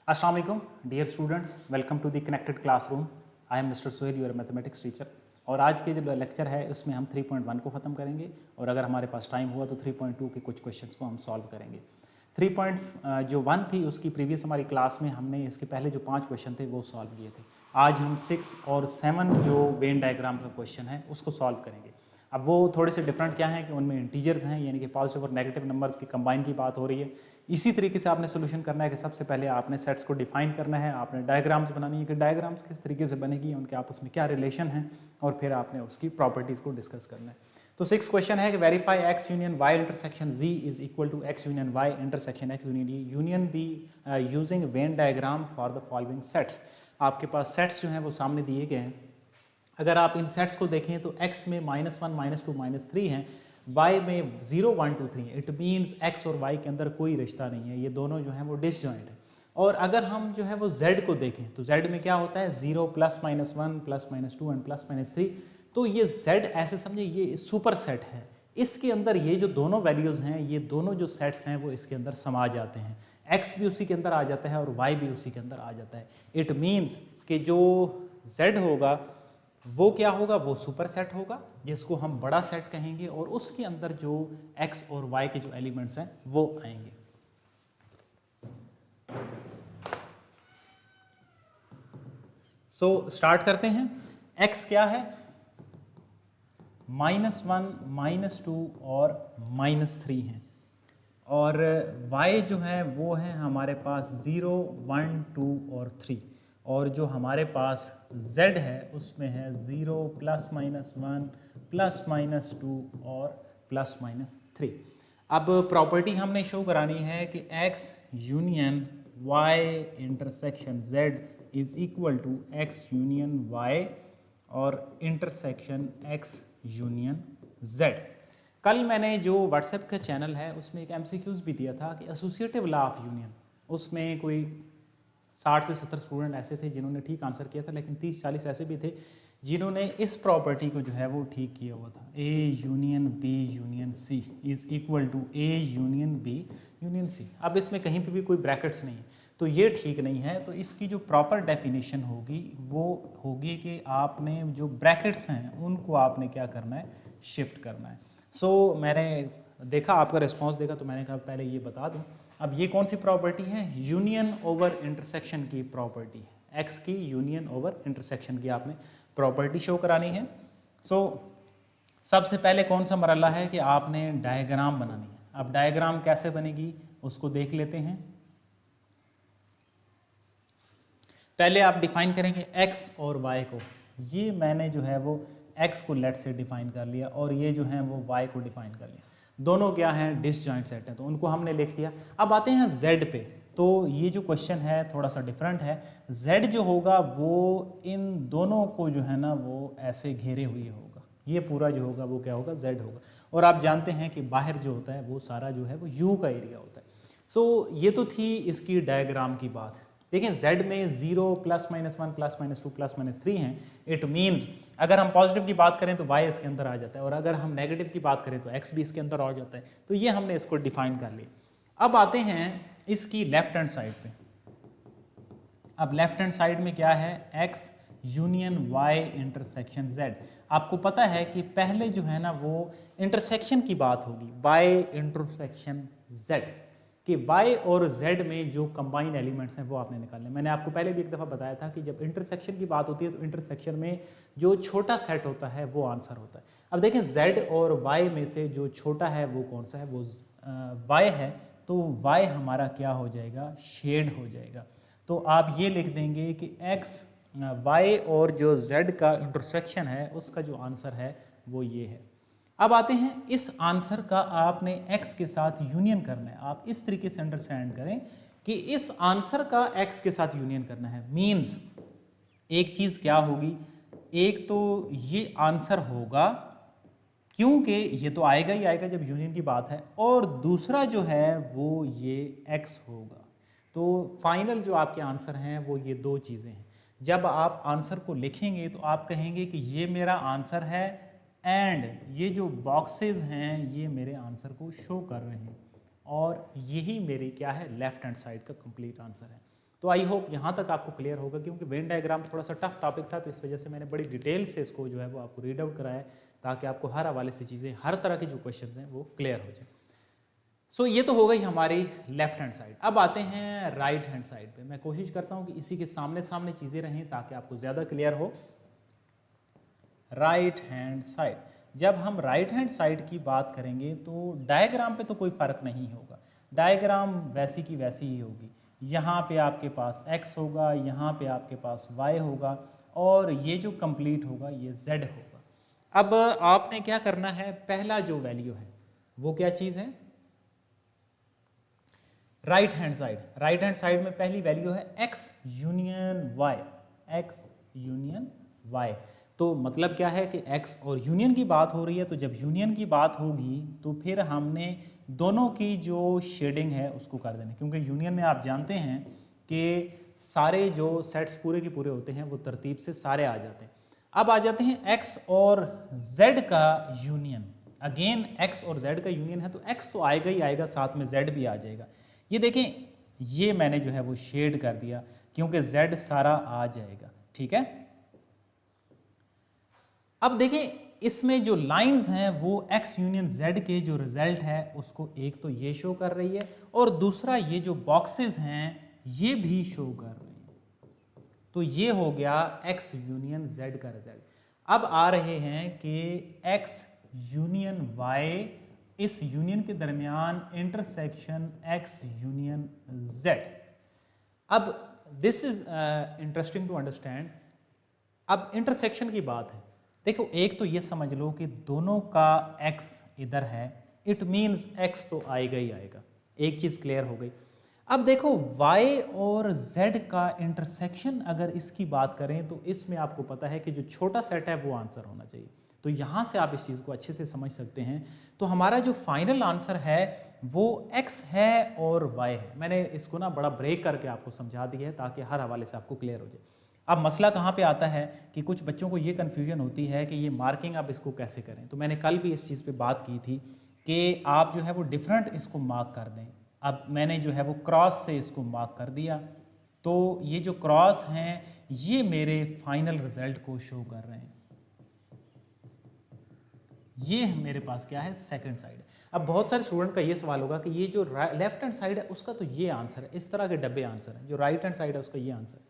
अस्सलाम वालेकुम dear students, welcome to the connected classroom. I am mister Sohail, your mathematics teacher. और आज के जो लेक्चर है उसमें हम 3.1 को ख़त्म करेंगे और अगर हमारे पास टाइम हुआ तो 3.2 के कुछ क्वेश्चंस को हम सॉल्व करेंगे। 3.1 थी उसकी प्रीवियस हमारी क्लास में हमने इसके पहले जो 5 क्वेश्चन थे वो सॉल्व किए थे। आज हम 6 और 7 जो वेन डायग्राम का क्वेश्चन है उसको सॉल्व करेंगे। अब वो थोड़े से डिफरेंट क्या है कि उनमें इंटीजर्स हैं, यानी कि पॉजिटिव और नेगेटिव नंबर्स की कंबाइन की बात हो रही है। इसी तरीके से आपने सोल्यूशन करना है कि सबसे पहले आपने सेट्स को डिफाइन करना है, आपने डायग्राम्स बनानी है कि डायग्राम्स किस तरीके से बनेगी, उनके आपस में क्या रिलेशन है, और फिर आपने उसकी प्रॉपर्टीज़ को डिस्कस करना है। तो 6 क्वेश्चन है कि verify X union Y intersection Z is equal to X union Y intersection X union Z using Venn diagram for the following sets. आपके पास सेट्स जो हैं वो सामने दिए गए हैं। अगर आप इन सेट्स को देखें तो x में -1 -2 -3 हैं, y में 0 1 2 3 है। इट मीन्स x और y के अंदर कोई रिश्ता नहीं है, ये दोनों जो हैं वो डिसजॉइंट है। और अगर हम जो है वो z को देखें तो z में क्या होता है 0 +-1 +-2 एंड +-3। तो ये z ऐसे समझे ये सुपर सेट है, इसके अंदर ये जो दोनों वैल्यूज़ हैं, ये दोनों जो सेट्स हैं वो इसके अंदर समा जाते हैं। x भी उसी के अंदर आ जाता है और y भी उसी के अंदर आ जाता है। इट मीन्स कि जो z होगा वो क्या होगा, वो सुपर सेट होगा जिसको हम बड़ा सेट कहेंगे, और उसके अंदर जो x और y के जो एलिमेंट्स हैं वो आएंगे। सो स्टार्ट करते हैं। x क्या है -1 -2 और -3 हैं, और y जो है वो है हमारे पास 0 1 2 और 3, और जो हमारे पास z है उसमें है 0 +-1 +-2 और +-3। अब प्रॉपर्टी हमने शो करानी है कि x union y intersection z is equal to x union y और इंटरसेक्शन x यूनियन z। कल मैंने जो व्हाट्सएप का चैनल है उसमें एक MCQs भी दिया था कि एसोसिएटिव लॉ ऑफ यूनियन, उसमें कोई 60 से 70 स्टूडेंट ऐसे थे जिन्होंने ठीक आंसर किया था, लेकिन 30-40 ऐसे भी थे जिन्होंने इस प्रॉपर्टी को जो है वो ठीक किया हुआ था। A union B union C is equal to A union B union C। अब इसमें कहीं पे भी कोई ब्रैकेट्स नहीं है, तो ये ठीक नहीं है। तो इसकी जो प्रॉपर डेफिनेशन होगी वो होगी कि आपने जो ब्रैकेट्स हैं उनको आपने क्या करना है, शिफ्ट करना है। सो मैंने देखा आपका रिस्पॉन्स देखा तो मैंने कहा पहले ये बता दूं। अब ये कौन सी प्रॉपर्टी है, यूनियन ओवर इंटरसेक्शन की प्रॉपर्टी है। एक्स की यूनियन ओवर इंटरसेक्शन की आपने प्रॉपर्टी शो करानी है। सो सबसे पहले कौन सा मरहला है कि आपने डायग्राम बनानी है। अब डायग्राम कैसे बनेगी उसको देख लेते हैं। पहले आप डिफाइन करेंगे x और y को। ये मैंने जो है वो x को लेट से डिफाइन कर लिया और ये जो है वो y को डिफाइन कर लिया। दोनों क्या हैं, डिसजॉइंट सेट हैं, तो उनको हमने लिख दिया। अब आते हैं z पे। तो ये जो क्वेश्चन है थोड़ा सा डिफरेंट है। z जो होगा वो इन दोनों को जो है ना वो ऐसे घेरे हुए होगा, ये पूरा जो होगा वो क्या होगा, z होगा। और आप जानते हैं कि बाहर जो होता है वो सारा जो है वो u का एरिया होता है। सो ये तो थी इसकी डायग्राम की बात। देखें z में 0 +-1 +-2 +-3 हैं। इट मीन्स अगर हम पॉजिटिव की बात करें तो y इसके अंदर आ जाता है, और अगर हम नेगेटिव की बात करें तो x भी इसके अंदर आ जाता है। तो ये हमने इसको डिफाइन कर लिया। अब आते हैं इसकी लेफ्ट हैंड साइड पे। अब लेफ्ट हैंड साइड में क्या है, x union y intersection z। आपको पता है कि पहले जो है ना वो इंटरसेक्शन की बात होगी, y इंटरसेक्शन z, कि y और z में जो कंबाइंड एलिमेंट्स हैं वो आपने निकालने। मैंने आपको पहले भी एक दफ़ा बताया था कि जब इंटरसेक्शन की बात होती है तो इंटरसेक्शन में जो छोटा सेट होता है वो आंसर होता है। अब देखें z और y में से जो छोटा है वो कौन सा है, वो y है। तो y हमारा क्या हो जाएगा, शेड हो जाएगा। तो आप ये लिख देंगे कि x y और जो z का इंटरसेक्शन है उसका जो आंसर है वो ये है। अब आते हैं इस आंसर का आपने x के साथ यूनियन करना है। आप इस तरीके से अंडरस्टैंड करें कि इस आंसर का x के साथ यूनियन करना है। मींस एक चीज क्या होगी, एक तो ये आंसर होगा क्योंकि ये तो आएगा ही आएगा जब यूनियन की बात है, और दूसरा जो है वो ये x होगा। तो फाइनल जो आपके आंसर हैं वो ये दो चीज़ें हैं। जब आप आंसर को लिखेंगे तो आप कहेंगे कि ये मेरा आंसर है, एंड ये जो बॉक्सेस हैं ये मेरे आंसर को शो कर रहे हैं, और यही मेरी क्या है, लेफ्ट हैंड साइड का कंप्लीट आंसर है। तो आई होप यहाँ तक आपको क्लियर होगा, क्योंकि वेन डायग्राम थोड़ा सा टफ टॉपिक था, तो इस वजह से मैंने बड़ी डिटेल से इसको जो है वो आपको रीड आउट कराया, ताकि आपको हर हवाले से चीज़ें, हर तरह के जो क्वेश्चन हैं वो क्लियर हो जाए। सो ये तो हो गई हमारी लेफ्ट हैंड साइड। अब आते हैं राइट हैंड साइड पे। मैं कोशिश करता हूँ कि इसी के सामने सामने चीज़ें रहें ताकि आपको ज़्यादा क्लियर हो। राइट हैंड साइड, जब हम राइट हैंड साइड की बात करेंगे तो डायग्राम पे तो कोई फ़र्क नहीं होगा, डायग्राम वैसी की वैसी ही होगी। यहाँ पे आपके पास x होगा, यहाँ पे आपके पास y होगा, और ये जो कंप्लीट होगा ये z होगा। अब आपने क्या करना है, पहला जो वैल्यू है वो क्या चीज़ है, right hand side. Right hand side में पहली वैल्यू है x union y, x union y। तो मतलब क्या है कि x और यूनियन की बात हो रही है, तो जब यूनियन की बात होगी तो फिर हमने दोनों की जो शेडिंग है उसको कर देना, क्योंकि यूनियन में आप जानते हैं कि सारे जो सेट्स पूरे के पूरे होते हैं वो तरतीब से सारे आ जाते हैं। अब आ जाते हैं x और z का यूनियन। अगेन x और z का यूनियन है तो x तो आएगा ही आएगा, साथ में z भी आ जाएगा। ये देखें, ये मैंने जो है वो शेड कर दिया क्योंकि z सारा आ जाएगा, ठीक है। अब देखें, इसमें जो लाइंस हैं वो x यूनियन z के जो रिजल्ट है उसको एक तो ये शो कर रही है, और दूसरा ये जो बॉक्सेस हैं ये भी शो कर रही है। तो ये हो गया x यूनियन z का रिजल्ट। अब आ रहे हैं कि x यूनियन y, इस यूनियन के दरमियान इंटरसेक्शन x यूनियन z। अब this is interesting to understand. अब इंटरसेक्शन की बात है, देखो एक तो ये समझ लो कि दोनों का x इधर है, इट मीन्स x तो आएगा ही आएगा, एक चीज़ क्लियर हो गई। अब देखो y और z का इंटरसेक्शन अगर इसकी बात करें तो इसमें आपको पता है कि जो छोटा सेट है वो आंसर होना चाहिए। तो यहाँ से आप इस चीज़ को अच्छे से समझ सकते हैं। तो हमारा जो फाइनल आंसर है वो x है और y है। मैंने इसको ना बड़ा ब्रेक करके आपको समझा दिया है ताकि हर हवाले से आपको क्लियर हो जाए। अब मसला कहाँ पे आता है कि कुछ बच्चों को ये कन्फ्यूजन होती है कि ये मार्किंग आप इसको कैसे करें। तो मैंने कल भी इस चीज़ पे बात की थी कि आप जो है वो डिफरेंट इसको मार्क कर दें। अब मैंने जो है वो क्रॉस से इसको मार्क कर दिया, तो ये जो क्रॉस हैं ये मेरे फाइनल रिजल्ट को शो कर रहे हैं। ये मेरे पास क्या है, सेकंड साइड। अब बहुत सारे स्टूडेंट का ये सवाल होगा कि ये जो लेफ्ट हैंड साइड है उसका तो ये आंसर है, इस तरह के डब्बे आंसर है, जो राइट हैंड साइड है उसका ये आंसर है।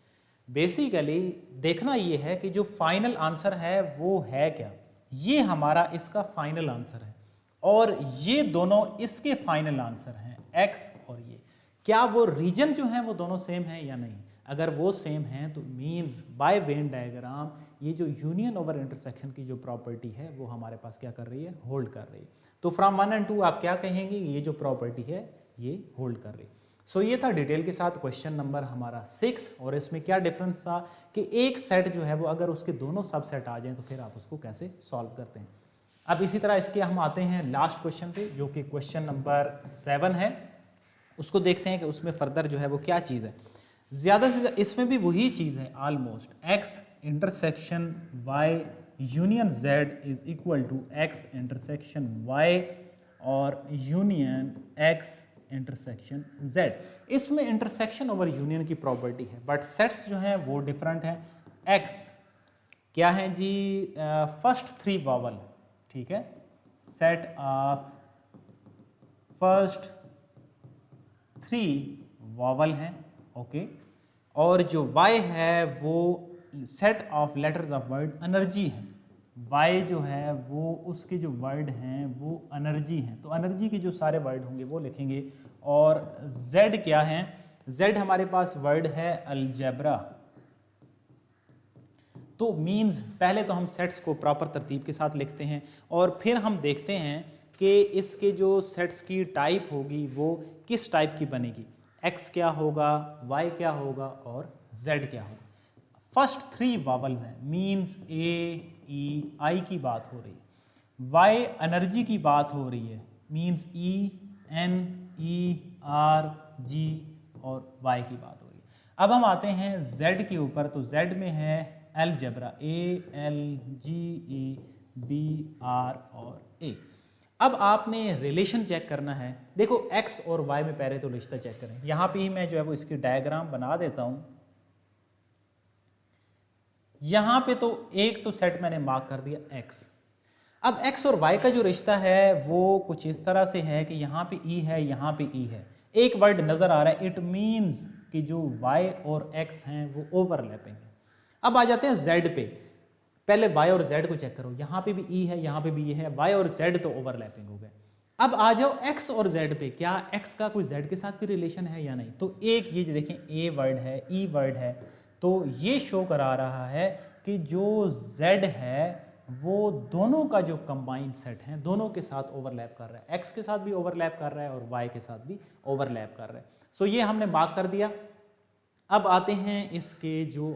बेसिकली देखना ये है कि जो फाइनल आंसर है वो है क्या, ये हमारा इसका फाइनल आंसर है, और ये दोनों इसके फाइनल आंसर हैं, एक्स और ये। क्या वो रीजन जो है वो दोनों सेम है या नहीं? अगर वो सेम हैं तो मीन्स बाय वेन डायग्राम ये जो यूनियन ओवर इंटरसेक्शन की जो प्रॉपर्टी है वो हमारे पास क्या कर रही है, होल्ड कर रही है। तो फ्रॉम 1 और 2 आप क्या कहेंगे, ये जो प्रॉपर्टी है ये होल्ड कर रही है। सो ये था डिटेल के साथ क्वेश्चन नंबर हमारा 6, और इसमें क्या डिफरेंस था कि एक सेट जो है वो अगर उसके दोनों सबसेट आ जाएं तो फिर आप उसको कैसे सॉल्व करते हैं। अब इसी तरह इसके हम आते हैं लास्ट क्वेश्चन पे, जो कि क्वेश्चन नंबर 7 है। उसको देखते हैं कि उसमें फर्दर जो है वो क्या चीज़ है। ज़्यादा से ज़्यादा इसमें भी वही चीज़ है almost, x intersection y union z is equal to x intersection y और यूनियन x इंटरसेक्शन z। इसमें इंटरसेक्शन ओवर यूनियन की प्रॉपर्टी है, बट सेट्स जो हैं वो डिफरेंट हैं। x क्या है जी, फर्स्ट 3 वॉवल, ठीक है, सेट ऑफ फर्स्ट 3 वॉवल हैं, ओके। और जो y है वो set of letters of word energy है। y जो है वो उसके जो वर्ड हैं वो एनर्जी हैं, तो एनर्जी के जो सारे वर्ड होंगे वो लिखेंगे। और z क्या है, z हमारे पास वर्ड है अलजेब्रा। तो मीन्स पहले तो हम सेट्स को प्रॉपर तरतीब के साथ लिखते हैं और फिर हम देखते हैं कि इसके जो सेट्स की टाइप होगी वो किस टाइप की बनेगी, x क्या होगा, y क्या होगा और z क्या होगा। फर्स्ट 3 वावल्स हैं, मीन्स a, e, i की बात हो रही है। y एनर्जी की बात हो रही है, means e, n, e, r, g और y की बात हो रही है। अब हम आते हैं z के ऊपर, तो z में है algebra, a, l, g, e, b, r और a। अब आपने रिलेशन चेक करना है। देखो x और y में पहले तो रिश्ता चेक करें। यहाँ पे ही मैं जो है वो इसकी डायग्राम बना देता हूँ। यहाँ पे तो एक तो सेट मैंने मार्क कर दिया x। अब x और y का जो रिश्ता है वो कुछ इस तरह से है कि यहाँ पे e है, यहाँ पे e है, एक वर्ड नज़र आ रहा है, इट मीन्स कि जो y और x हैं वो ओवरलैपिंग है। अब आ जाते हैं z पे। पहले y और z को चेक करो, यहाँ पे भी e है, यहाँ पे भी e है, y और z तो ओवरलैपिंग हो गए। अब आ जाओ x और z पे, क्या x का कोई z के साथ भी रिलेशन है या नहीं। तो एक ये जो देखें a वर्ड है, e वर्ड है, तो ये शो करा रहा है कि जो z है वो दोनों का जो कंबाइंड सेट है दोनों के साथ ओवरलैप कर रहा है, x के साथ भी ओवरलैप कर रहा है और y के साथ भी ओवरलैप कर रहा है। सो ये हमने मार्क कर दिया। अब आते हैं इसके जो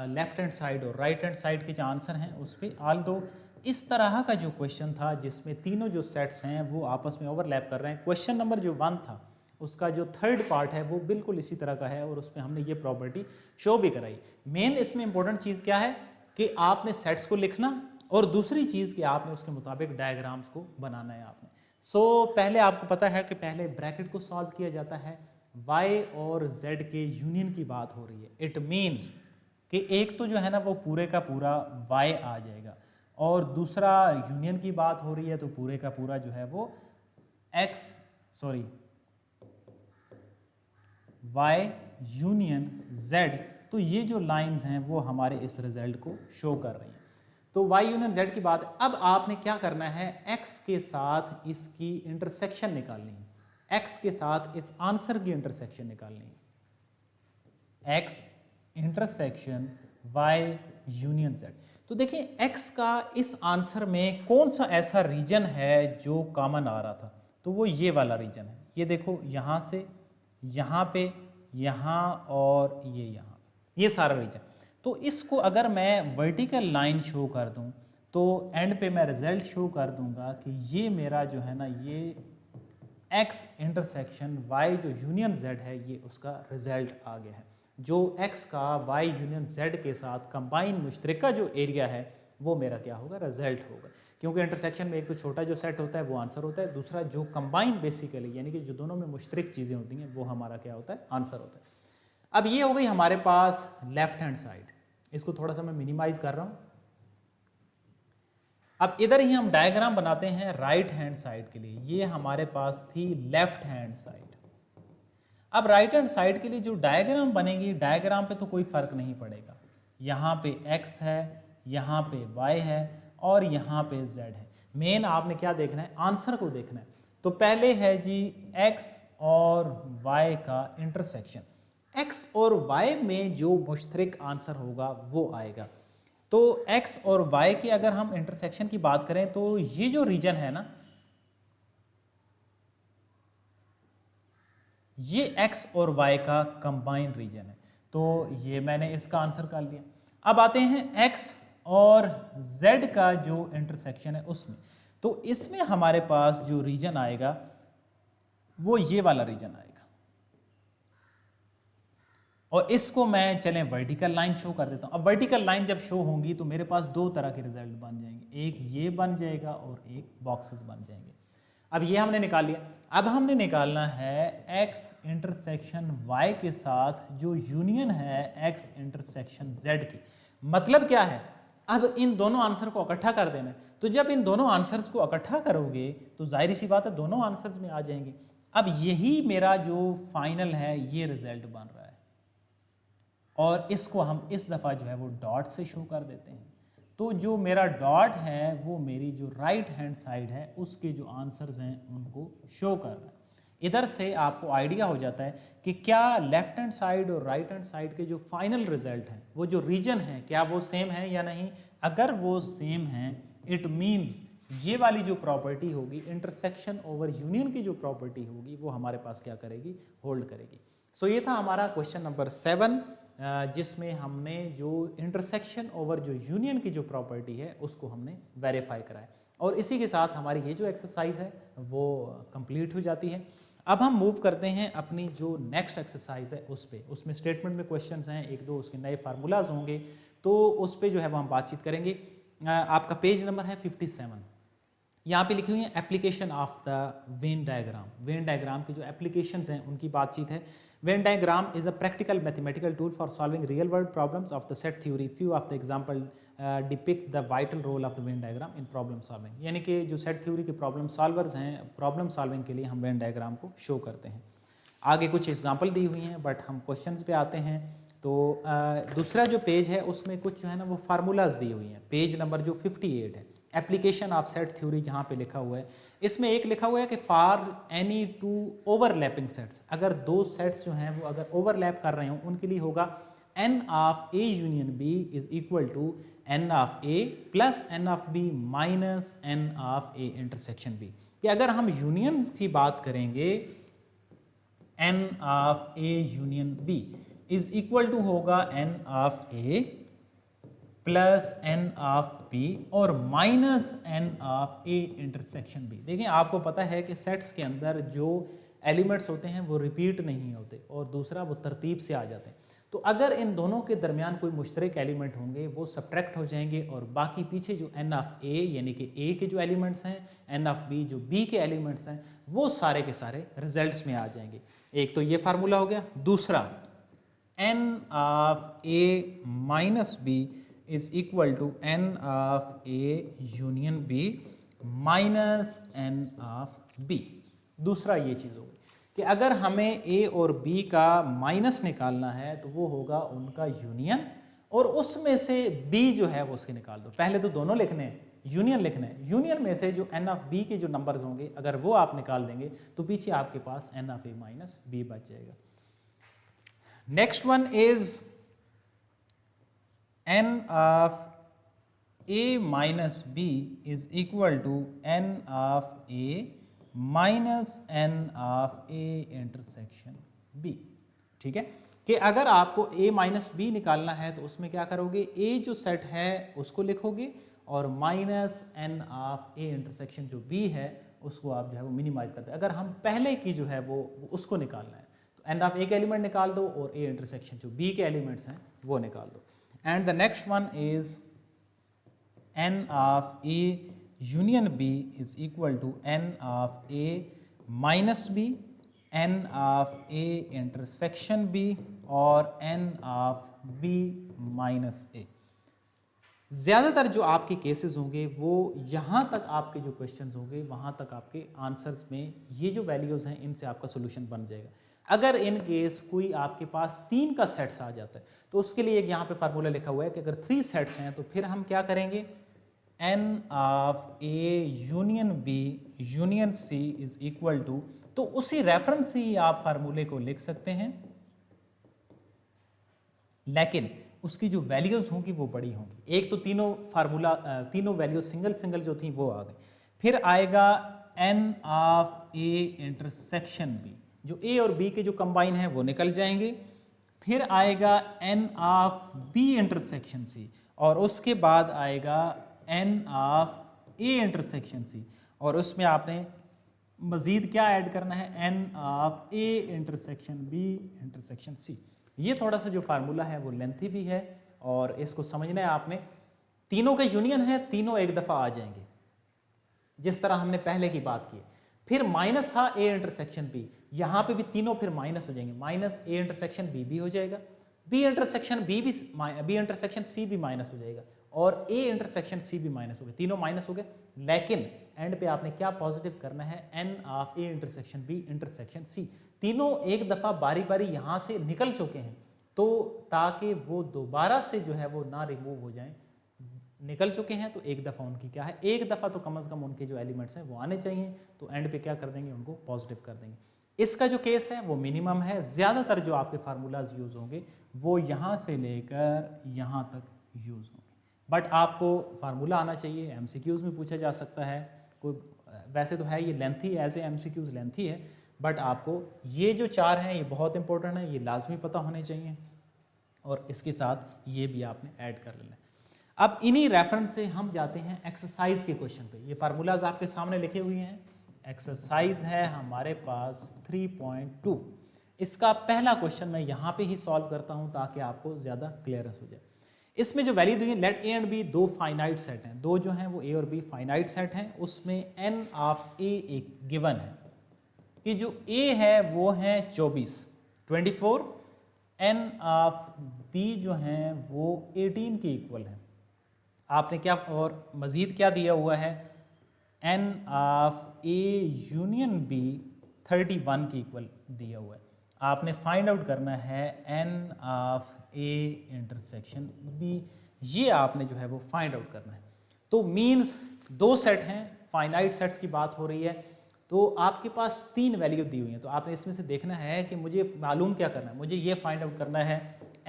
लेफ्ट हैंड साइड और राइट हैंड साइड के जो आंसर हैं उस पर। आल दो इस तरह का जो क्वेश्चन था जिसमें तीनों जो सेट्स हैं वो आपस में ओवरलैप कर रहे हैं। क्वेश्चन नंबर जो 1 था उसका जो थर्ड पार्ट है वो बिल्कुल इसी तरह का है और उसमें हमने ये प्रॉपर्टी शो भी कराई। मेन इसमें इंपॉर्टेंट चीज़ क्या है कि आपने सेट्स को लिखना और दूसरी चीज़ कि आपने उसके मुताबिक डायग्राम्स को बनाना है आपने। पहले आपको पता है कि पहले ब्रैकेट को सॉल्व किया जाता है। y और z के यूनियन की बात हो रही है। इट मीन्स कि एक तो जो है ना वो पूरे का पूरा y आ जाएगा और दूसरा यूनियन की बात हो रही है तो पूरे का पूरा जो है वो y यूनियन z। तो ये जो लाइंस हैं वो हमारे इस रिजल्ट को शो कर रही हैं। तो y यूनियन z की बात। अब आपने क्या करना है, x के साथ इसकी इंटरसेक्शन निकालनी है, x के साथ इस आंसर की इंटरसेक्शन निकालनी है, x intersection y union z। तो देखिए x का इस आंसर में कौन सा ऐसा रीजन है जो कॉमन आ रहा था, तो वो ये वाला रीजन है। ये देखो यहाँ से यहाँ पे, यहाँ और ये यहाँ, ये सारा रीजन। तो इसको अगर मैं वर्टिकल लाइन शो कर दूं तो एंड पे मैं रिजल्ट शो कर दूंगा कि ये मेरा जो है ना ये x इंटरसेक्शन y जो यूनियन z है ये उसका रिजल्ट आ गया है। जो x का y यूनियन z के साथ कंबाइन मुश्तरका जो एरिया है वो मेरा क्या होगा, रिजल्ट होगा। क्योंकि इंटरसेक्शन में एक तो छोटा जो सेट होता है वो आंसर होता है, दूसरा जो कंबाइन बेसिकली यानी कि जो दोनों में मुश्तरक चीज़ें होती हैं वो हमारा क्या होता है, आंसर होता है। अब ये हो गई हमारे पास लेफ्ट हैंड साइड। इसको थोड़ा सा मैं मिनिमाइज कर रहा हूँ। अब इधर ही हम डायग्राम बनाते हैं राइट हैंड साइड के लिए। ये हमारे पास थी लेफ्ट हैंड साइड। अब राइट हैंड साइड के लिए जो डायग्राम बनेगी, डायग्राम पे तो कोई फर्क नहीं पड़ेगा। यहाँ पे x है, यहाँ पे y है और यहाँ पे z है। मेन आपने क्या देखना है, आंसर को देखना है। तो पहले है जी x और y का इंटरसेक्शन। x और y में जो मुश्तरक आंसर होगा वो आएगा। तो x और y के अगर हम इंटरसेक्शन की बात करें तो ये जो रीजन है ना, ये x और y का कंबाइन रीजन है। तो ये मैंने इसका आंसर कर दिया। अब आते हैं x और z का जो इंटरसेक्शन है उसमें। तो इसमें हमारे पास जो रीजन आएगा वो ये वाला रीजन आएगा और इसको मैं चलें वर्टिकल लाइन शो कर देता हूं। अब वर्टिकल लाइन जब शो होंगी तो मेरे पास दो तरह के रिजल्ट बन जाएंगे, एक ये बन जाएगा और एक बॉक्सेस बन जाएंगे। अब ये हमने निकाल लिया। अब हमने निकालना है x इंटरसेक्शन y के साथ जो यूनियन है x इंटरसेक्शन z की। मतलब क्या है, अब इन दोनों आंसर को इकट्ठा कर देना है। तो जब इन दोनों आंसर्स को इकट्ठा करोगे तो जाहिर सी बात है दोनों आंसर्स में आ जाएंगे। अब यही मेरा जो फाइनल है ये रिजल्ट बन रहा है और इसको हम इस दफ़ा जो है वो डॉट से शो कर देते हैं। तो जो मेरा डॉट है वो मेरी जो राइट हैंड साइड है उसके जो आंसर्स हैं उनको शो कर रहा है। इधर से आपको आइडिया हो जाता है कि क्या लेफ्ट हैंड साइड और राइट हैंड साइड के जो फाइनल रिजल्ट हैं वो जो रीजन है क्या वो सेम है या नहीं। अगर वो सेम है इट मीन्स ये वाली जो प्रॉपर्टी होगी इंटरसेक्शन ओवर यूनियन की जो प्रॉपर्टी होगी वो हमारे पास क्या करेगी, होल्ड करेगी। सो ये था हमारा क्वेश्चन नंबर 7 जिसमें हमने जो इंटरसेक्शन ओवर जो यूनियन की जो प्रॉपर्टी है उसको हमने वेरीफाई कराया और इसी के साथ हमारी ये जो एक्सरसाइज है वो कंप्लीट हो जाती है। अब हम मूव करते हैं अपनी जो नेक्स्ट एक्सरसाइज है उस पे। उसमें स्टेटमेंट में क्वेश्चंस हैं, एक दो उसके नए फार्मूलाज होंगे तो उस पे जो है वो हम बातचीत करेंगे। आपका पेज नंबर है 57। यहाँ पे लिखी हुई है application of the Venn diagram. Venn diagram की जो एप्लीकेशंस हैं उनकी बातचीत है। Venn diagram is a practical mathematical tool for solving real world problems of the set theory. Few of the example depict the vital role of the Venn diagram in problem solving. यानी कि जो set theory के problem solvers हैं, problem solving के लिए हम Venn diagram को show करते हैं। आगे कुछ एग्जाम्पल दी हुई हैं, बट हम क्वेश्चंस पे आते हैं। तो दूसरा जो पेज है उसमें कुछ जो है ना वो फार्मूलाज दी हुई हैं। पेज नंबर जो 58 है, एप्लीकेशन ऑफ सेट थ्योरी, जहाँ पे लिखा हुआ है, इसमें एक लिखा हुआ है कि for any two overlapping sets, अगर दो सेट्स जो हैं वो अगर ओवरलैप कर रहे हों उनके लिए होगा n of a union b is equal to n of a plus n of b minus n of a intersection b। कि अगर हम यूनियन की बात करेंगे n of a union b is equal to होगा n of a plus n of b और minus n of a intersection b। देखिए आपको पता है कि सेट्स के अंदर जो एलिमेंट्स होते हैं वो रिपीट नहीं होते और दूसरा वो तरतीब से आ जाते हैं। तो अगर इन दोनों के दरमियान कोई मुश्तरक एलिमेंट होंगे वो सब्ट्रैक्ट हो जाएंगे और बाकी पीछे जो n ऑफ a यानी कि a के जो एलिमेंट्स हैं, n ऑफ b जो b के एलिमेंट्स हैं, वो सारे के सारे रिजल्ट्स में आ जाएंगे। एक तो ये फार्मूला हो गया। दूसरा n of a minus b is equal to n of a union b minus n of b। दूसरा ये चीज़ होगी कि अगर हमें a और b का माइनस निकालना है तो वो होगा उनका यूनियन और उसमें से b जो है वो उसके निकाल दो। पहले तो दोनों लिखने हैं, यूनियन लिखना है। यूनियन में से जो n ऑफ b के जो नंबर्स होंगे अगर वो आप निकाल देंगे तो पीछे आपके पास n of a minus b बच जाएगा। Next one is n of a minus b is equal to n of a minus n of a intersection b। ठीक है कि अगर आपको a माइनस बी निकालना है तो उसमें क्या करोगे, a जो सेट है उसको लिखोगे और minus n of a intersection जो b है उसको आप जो है वो मिनिमाइज करते हैं। अगर हम पहले की जो है वो उसको निकालना है तो n ऑफ a के एलिमेंट निकाल दो और a इंटरसेक्शन जो b के एलिमेंट्स हैं वो निकाल दो। And the next one is n of a union b is equal to n of a minus b, n of a intersection b और n of b minus a। ज़्यादातर जो आपके केसेस होंगे वो यहाँ तक आपके जो क्वेश्चंस होंगे वहाँ तक आपके आंसर्स में ये जो वैल्यूज़ हैं इनसे आपका सोल्यूशन बन जाएगा। अगर इन केस कोई आपके पास 3 का सेट्स आ जाता है तो उसके लिए एक यहाँ पे फार्मूला लिखा हुआ है कि अगर 3 सेट्स हैं तो फिर हम क्या करेंगे, n of a union b union c is equal to, तो उसी रेफरेंस से ही आप फार्मूले को लिख सकते हैं, लेकिन उसकी जो वैल्यूज होंगी वो बड़ी होंगी। एक तो तीनों फार्मूला तीनों वैल्यू सिंगल सिंगल जो थी वो आ गई। फिर आएगा n of a intersection b, जो a और b के जो कंबाइन है वो निकल जाएंगे। फिर आएगा n of b intersection c और उसके बाद आएगा n of a intersection c और उसमें आपने मज़ीद क्या ऐड करना है, n of a intersection b intersection c। ये थोड़ा सा जो फार्मूला है वो लेंथी भी है और इसको समझना है आपने। तीनों का यूनियन है, तीनों एक दफ़ा आ जाएंगे जिस तरह हमने पहले की बात की। फिर माइनस था a इंटरसेक्शन b, यहाँ पे भी तीनों फिर माइनस हो जाएंगे, माइनस a इंटरसेक्शन b भी हो जाएगा, b इंटरसेक्शन c भी माइनस हो जाएगा और a इंटरसेक्शन c भी माइनस हो गया, तीनों माइनस हो गए। लेकिन एंड पे आपने क्या पॉजिटिव करना है, n of a intersection b intersection c। तीनों एक दफ़ा बारी बारी यहाँ से निकल चुके हैं तो ताकि वो दोबारा से जो है वो ना रिमूव हो जाएं, निकल चुके हैं तो एक दफ़ा उनकी क्या है, एक दफ़ा तो कम से कम उनके जो एलिमेंट्स हैं वो आने चाहिए, तो एंड पे क्या कर देंगे, उनको पॉजिटिव कर देंगे। इसका जो केस है वो मिनिमम है। ज़्यादातर जो आपके फार्मूलाज यूज़ होंगे वो यहाँ से लेकर यहाँ तक यूज़ होंगे, बट आपको फार्मूला आना चाहिए। MCQs में पूछा जा सकता है, कोई वैसे तो है ये lengthy, as a MCQs lengthy है, बट आपको ये जो 4 हैं ये बहुत इंपॉर्टेंट है, ये लाजमी पता होने चाहिए और इसके साथ ये भी आपने ऐड कर लेना है। अब इन्हीं रेफरेंस से हम जाते हैं एक्सरसाइज के क्वेश्चन पे। ये फार्मूलाज आपके सामने लिखे हुए हैं। एक्सरसाइज है हमारे पास 3.2। इसका पहला क्वेश्चन मैं यहाँ पे ही सॉल्व करता हूँ ताकि आपको ज़्यादा क्लियरेंस हो जाए। इसमें जो वैल्यू दी है लेट ए एंड बी दो फाइनाइट सेट हैं, दो जो हैं वो ए और बी फाइनाइट सेट हैं, उसमें n ऑफ ए एक गिवन है कि जो a है वो है 24, n ऑफ b जो है वो 18 के इक्वल है। आपने क्या और मज़ीद क्या दिया हुआ है, n of a union b 31 के इक्वल दिया हुआ है। आपने फाइंड आउट करना है n of a intersection b, ये आपने जो है वो फाइंड आउट करना है। तो मीन्स दो सेट हैं, फाइनाइट सेट्स की बात हो रही है, तो आपके पास 3 वैल्यू दी हुई हैं, तो आपने इसमें से देखना है कि मुझे मालूम क्या करना है, मुझे ये फाइंड आउट करना है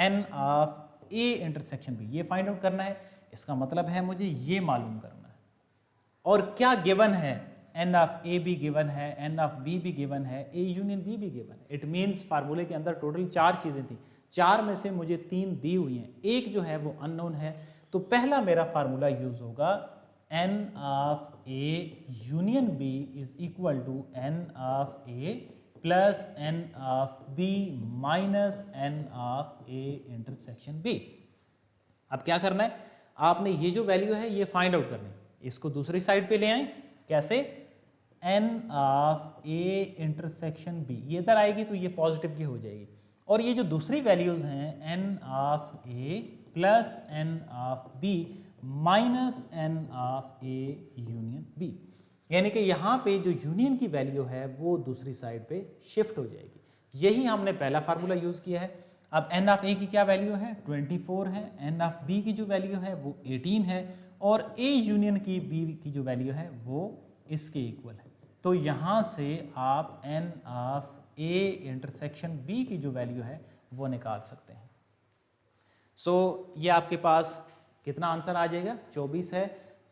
n of a intersection b, ये फाइंड आउट करना है। इसका मतलब है मुझे ये मालूम करना है। और क्या गिवन है, n ऑफ a भी गिवन है, n ऑफ b भी गिवन है, a यूनियन b भी गिवन है। इट मीन्स फार्मूले के अंदर टोटल 4 चीज़ें थी, 4 में से मुझे 3 दी हुई हैं, एक जो है वो अननोन है। तो पहला मेरा फार्मूला यूज होगा n of a union b is equal to n of a plus n of b minus n of a intersection b। अब क्या करना है, आपने ये जो वैल्यू है ये फाइंड आउट करनी है, इसको दूसरी साइड पे ले आए, कैसे, n of a intersection b, ये इधर आएगी तो ये पॉजिटिव की हो जाएगी, और ये जो दूसरी वैल्यूज हैं n of a plus n of b minus n of a union b, यानी कि यहाँ पे जो यूनियन की वैल्यू है वो दूसरी साइड पे शिफ्ट हो जाएगी। यही हमने पहला फार्मूला यूज किया है। अब n ऑफ a की क्या वैल्यू है, 24 है, n ऑफ b की जो वैल्यू है वो 18 है, और a यूनियन की b की जो वैल्यू है वो इसके इक्वल है। तो यहाँ से आप n of a intersection b की जो वैल्यू है वो निकाल सकते हैं। सो ये आपके पास कितना आंसर आ जाएगा, 24 है,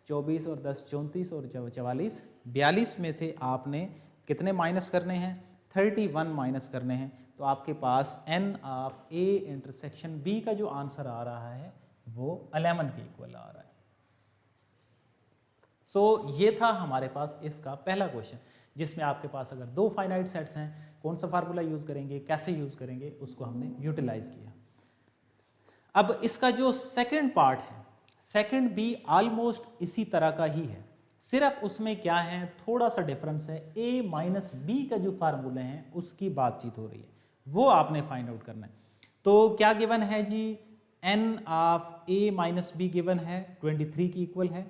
24 और 10 34 और 44, 42 में से आपने कितने माइनस करने हैं, 31 माइनस करने हैं, तो आपके पास n of a intersection b का जो आंसर आ रहा है वो 11 के इक्वल आ रहा है। सो ये था हमारे पास इसका पहला क्वेश्चन, जिसमें आपके पास अगर दो फाइनाइट सेट्स हैं, कौन सा फार्मूला यूज करेंगे, कैसे यूज करेंगे, उसको हमने यूटिलाइज किया। अब इसका जो सेकंड पार्ट है, सेकंड भी ऑलमोस्ट इसी तरह का ही है, सिर्फ उसमें क्या है, थोड़ा सा डिफरेंस है, a माइनस बी का जो फार्मूले हैं उसकी बातचीत हो रही है, वो आपने फाइंड आउट करना है। तो क्या गिवन है जी, n of a minus be given है 23 की इक्वल है,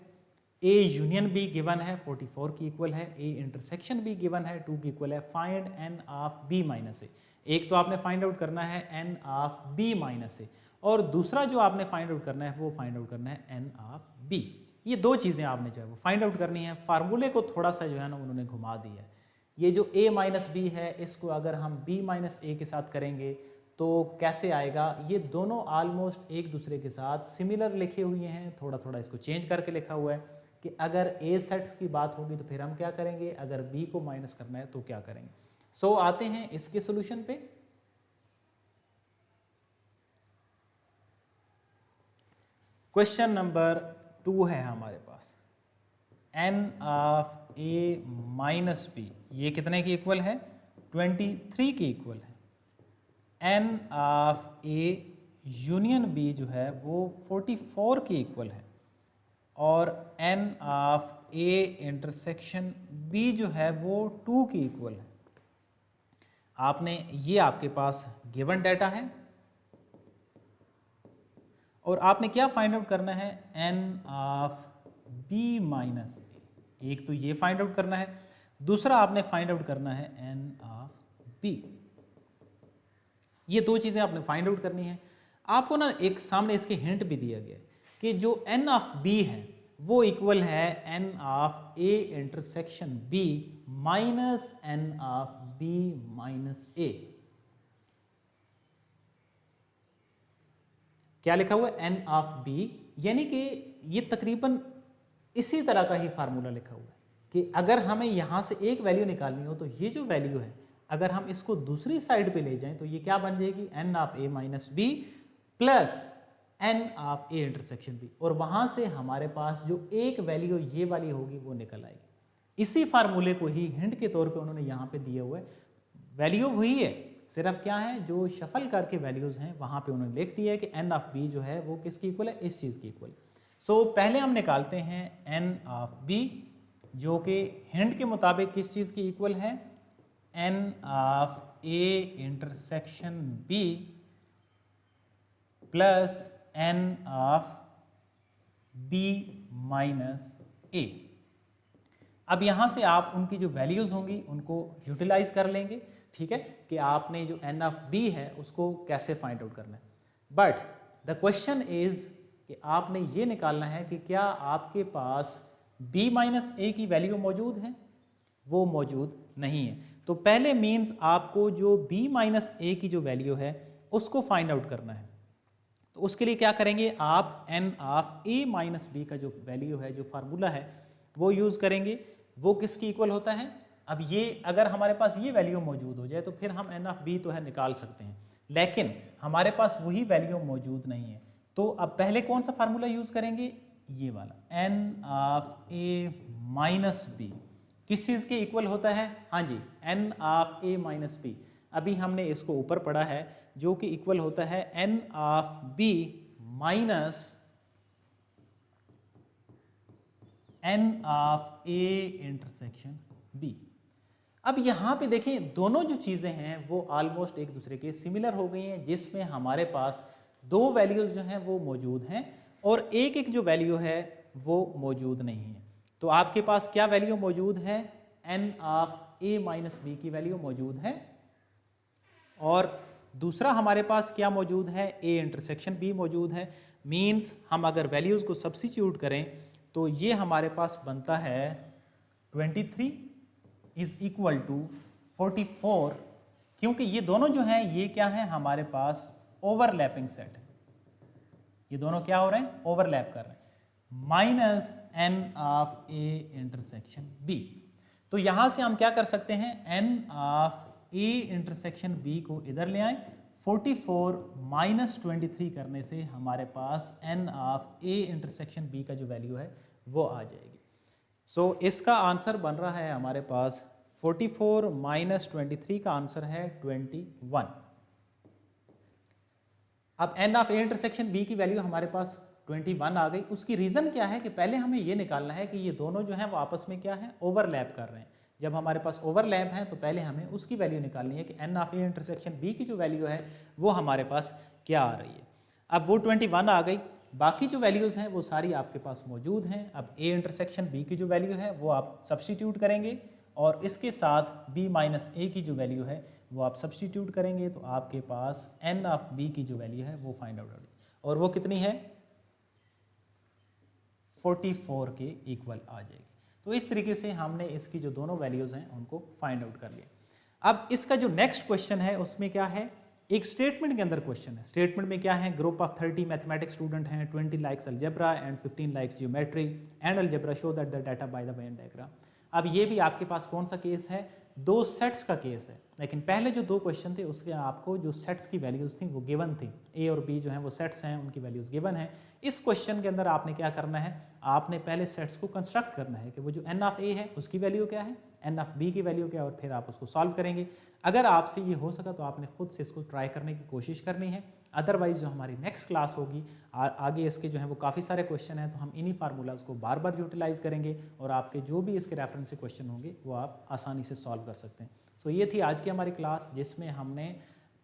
a यूनियन b गिवन है 44 की इक्वल है, a इंटरसेक्शन b गिवन है 2 की इक्वल है। Find n of b minus a, एक तो आपने फाइंड आउट करना है n of b minus a, और दूसरा जो आपने फाइंड आउट करना है वो फाइंड आउट करना है n ऑफ b। ये दो चीज़ें आपने जो है वो फाइंड आउट करनी है। फार्मूले को थोड़ा सा जो है ना उन्होंने घुमा दिया है। ये जो a माइनस बी है इसको अगर हम b माइनस ए के साथ करेंगे तो कैसे आएगा, ये दोनों ऑलमोस्ट एक दूसरे के साथ सिमिलर लिखे हुए हैं, थोड़ा थोड़ा इसको चेंज करके लिखा हुआ है कि अगर a सेट्स की बात होगी तो फिर हम क्या करेंगे, अगर b को माइनस करना है तो क्या करेंगे। सो आते हैं इसके सोल्यूशन पे। क्वेश्चन नंबर 2 है हमारे पास, n of a minus b, ये कितने की इक्वल है, 23 की इक्वल है। n of a union b जो है वो 44 की इक्वल है, और n of a intersection b जो है वो 2 की इक्वल है। आपने ये आपके पास गिवन डाटा है, और आपने क्या फाइंड आउट करना है, n of b minus a, एक तो ये फाइंड आउट करना है, दूसरा आपने फाइंड आउट करना है n ऑफ b। ये दो चीज़ें आपने फाइंड आउट करनी है। आपको ना एक सामने इसके हिंट भी दिया गया है कि जो n ऑफ b है वो इक्वल है n of a intersection b minus n of b minus a। क्या लिखा हुआ है, n ऑफ b, यानी कि ये तकरीबन इसी तरह का ही फार्मूला लिखा हुआ है कि अगर हमें यहाँ से एक वैल्यू निकालनी हो तो ये जो वैल्यू है अगर हम इसको दूसरी साइड पे ले जाएं तो ये क्या बन जाएगी, n of a minus B plus n of a intersection b, और वहाँ से हमारे पास जो एक वैल्यू ये वाली होगी वो निकल आएगी। इसी फार्मूले को ही हिंट के तौर पे उन्होंने यहाँ पे दिया हुआ है, वैल्यू वही है सिर्फ क्या है, जो शफल करके वैल्यूज़ हैं वहाँ पे उन्होंने लिख दिया है कि एन ऑफ बी जो है वो किसकी इक्वल है, इस चीज़ की इक्वल। सो पहले हम निकालते हैं एन ऑफ बी, जो कि हिंट के मुताबिक किस चीज़ की इक्वल है, n of A intersection B plus n of B minus A. अब यहाँ से आप उनकी जो वैल्यूज़ होंगी उनको यूटिलाइज कर लेंगे, ठीक है, कि आपने जो एन ऑफ बी है उसको कैसे फाइंड आउट करना है। बट द क्वेश्चन इज कि आपने ये निकालना है कि क्या आपके पास b माइनस ए की वैल्यू मौजूद है, वो मौजूद नहीं है। तो पहले मीन्स आपको जो b माइनस ए की जो वैल्यू है उसको फाइंड आउट करना है। तो उसके लिए क्या करेंगे, आप n of a minus B का जो वैल्यू है, जो फार्मूला है वो यूज़ करेंगे। वो किसकी इक्वल होता है, अब ये अगर हमारे पास ये वैल्यू मौजूद हो जाए तो फिर हम n ऑफ b तो है निकाल सकते हैं, लेकिन हमारे पास वही वैल्यू मौजूद नहीं है। तो अब पहले कौन सा फार्मूला यूज़ करेंगे, ये वाला n of a minus B किस चीज़ के इक्वल होता है, हाँ जी, n of a minus B. अभी हमने इसको ऊपर पढ़ा है, जो कि इक्वल होता है n of b minus n of a intersection b। अब यहाँ पे देखें, दोनों जो चीज़ें हैं वो ऑलमोस्ट एक दूसरे के सिमिलर हो गई हैं, जिसमें हमारे पास दो वैल्यूज़ जो हैं वो मौजूद हैं और एक एक जो वैल्यू है वो मौजूद नहीं है। तो आपके पास क्या वैल्यू मौजूद है, n of a minus B की वैल्यू मौजूद है, और दूसरा हमारे पास क्या मौजूद है, a इंटरसेक्शन b मौजूद है। मीन्स हम अगर वैल्यूज़ को सब्स्टिट्यूट करें तो ये हमारे पास बनता है 23 इज इक्वल टू 44, क्योंकि ये दोनों जो हैं ये क्या है, हमारे पास ओवरलैपिंग सेट है, ये दोनों क्या हो रहे हैं, ओवरलैप कर रहे हैं, minus n of a intersection b। तो यहां से हम क्या कर सकते हैं, n of a intersection b को इधर ले आए, 44 माइनस 23 करने से हमारे पास n of a intersection b का जो वैल्यू है वो आ जाएगी। सो इसका आंसर बन रहा है हमारे पास 44 माइनस 23 का आंसर है 21। अब n of a intersection b की वैल्यू हमारे पास 21 आ गई। उसकी रीज़न क्या है कि पहले हमें ये निकालना है कि ये दोनों जो हैं वो आपस में क्या है, ओवरलैप कर रहे हैं। जब हमारे पास ओवरलैप है तो पहले हमें उसकी वैल्यू निकालनी है कि n of a intersection b की जो वैल्यू है वो हमारे पास क्या आ रही है। अब वो 21 आ गई, बाकी जो वैल्यूज़ हैं वो सारी आपके पास मौजूद हैं। अब a इंटरसेक्शन b की जो वैल्यू है वो आप सब्स्टिट्यूट करेंगे और इसके साथ b माइनस a की जो वैल्यू है वो आप सब्स्टिट्यूट करेंगे, तो आपके पास n ऑफ b की जो वैल्यू है वो फाइंड आउट होगी, और वो कितनी है, 44 के इक्वल आ जाएगी। तो इस तरीके से हमने इसकी जो दोनों वैल्यूज़ हैं उनको फाइंड आउट कर लिया। अब इसका जो नेक्स्ट क्वेश्चन है उसमें क्या है, एक स्टेटमेंट के अंदर क्वेश्चन है। स्टेटमेंट में क्या है, ग्रुप ऑफ 30 मैथमेटिक्स स्टूडेंट हैं, 20 likes algebra and 15 likes geometry and algebra, show that the data by the Venn diagram. अब ये भी आपके पास कौन सा केस है, दो सेट्स का केस है, लेकिन पहले जो दो क्वेश्चन थे उसके आपको जो सेट्स की वैल्यूज़ थी वो गिवन थी, ए और बी जो हैं वो सेट्स हैं, उनकी वैल्यूज़ गिवन है। इस क्वेश्चन के अंदर आपने क्या करना है, आपने पहले सेट्स को कंस्ट्रक्ट करना है कि वो जो n ऑफ a है उसकी वैल्यू क्या है, n ऑफ b की वैल्यू क्या है, और फिर आप उसको सॉल्व करेंगे। अगर आपसे ये हो सका तो आपने खुद से इसको ट्राई करने की कोशिश करनी है, अदरवाइज जो हमारी नेक्स्ट क्लास होगी आगे इसके जो है वो काफ़ी सारे क्वेश्चन हैं, तो हम इन्हीं फार्मूलाज को बार बार यूटिलाइज करेंगे और आपके जो भी इसके रेफरेंस से क्वेश्चन होंगे वो आप आसानी से सॉल्व कर सकते हैं। सो ये थी आज की हमारी क्लास, जिसमें हमने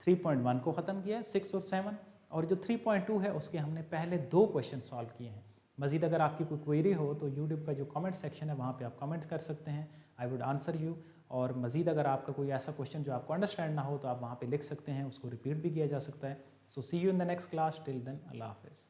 3.1 को ख़त्म किया है, 6 और 7, और जो 3.2 है उसके हमने पहले दो क्वेश्चन सॉल्व किए हैं। मज़ीद अगर आपकी कोई क्वेरी हो तो यूट्यूब का जो कमेंट सेक्शन है वहाँ पे आप कमेंट कर सकते हैं, आई वुड आंसर यू। और मज़ीद अगर आपका कोई ऐसा क्वेश्चन जो आपको अंडरस्टैंड ना हो तो आप वहाँ पे लिख सकते हैं, उसको रिपीट भी किया जा सकता है। So see you in the next class, till then अल्लाह हाफिज़।